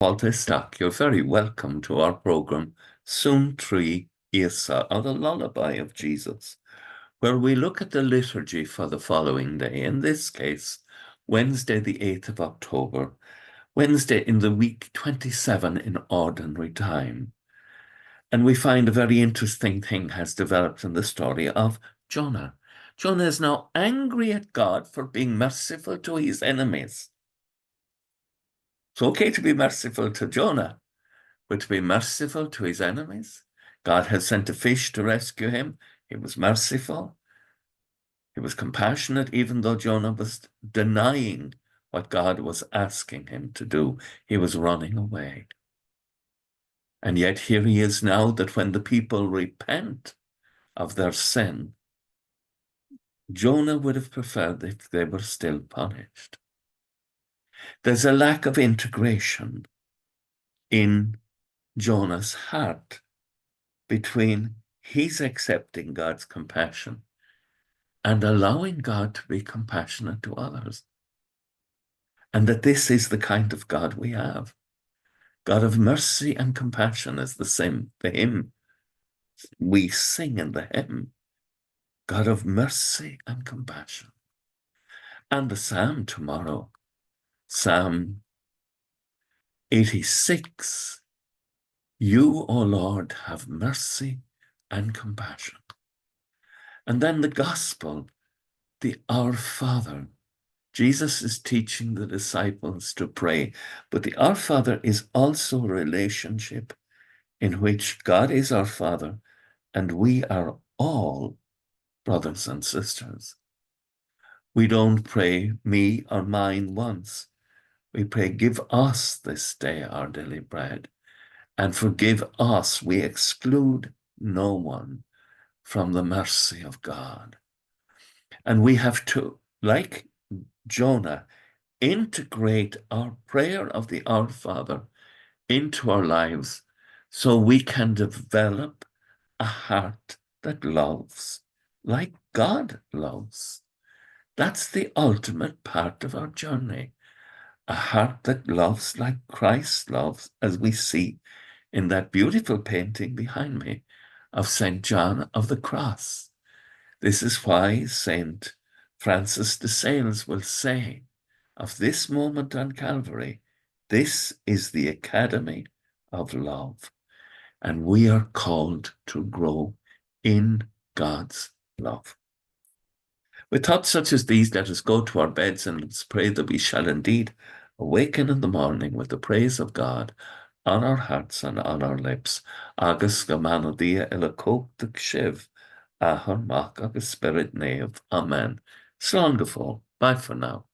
Baltistock, you're very welcome to our program, Suantraí Íosa, or the Lullaby of Jesus, where we look at the liturgy for the following day, in this case, Wednesday the 8th of October, Wednesday in the week 27 in ordinary time. And we find a very interesting thing has developed in the story of Jonah. Jonah is now angry at God for being merciful to his enemies. It's okay to be merciful to Jonah, but to be merciful to his enemies? God had sent a fish to rescue him. He was merciful. He was compassionate, even though Jonah was denying what God was asking him to do. He was running away. And yet here he is now, that when the people repent of their sin, Jonah would have preferred if they were still punished. There's a lack of integration in Jonah's heart between his accepting God's compassion and allowing God to be compassionate to others. And that this is the kind of God we have. God of mercy and compassion is the hymn we sing in the hymn. God of mercy and compassion. And the psalm tomorrow, Psalm 86, you, O Lord, have mercy and compassion. And then the gospel, the Our Father. Jesus is teaching the disciples to pray, but the Our Father is also a relationship in which God is our Father and we are all brothers and sisters. We don't pray me or mine once. We pray, give us this day our daily bread, and forgive us. We exclude no one from the mercy of God. And we have to, like Jonah, integrate our prayer of the Our Father into our lives so we can develop a heart that loves like God loves. That's the ultimate part of our journey. A heart that loves like Christ loves, as we see in that beautiful painting behind me of St. John of the Cross. This is why St. Francis de Sales will say of this moment on Calvary, this is the academy of love, and we are called to grow in God's love. With thoughts such as these, let us go to our beds and let's pray that we shall indeed awaken in the morning with the praise of God on our hearts and on our lips. Agus gamano dia ilakok tuk shiv, ahar mak agus spirit nave. Amen. Slán go fóill. Bye for now.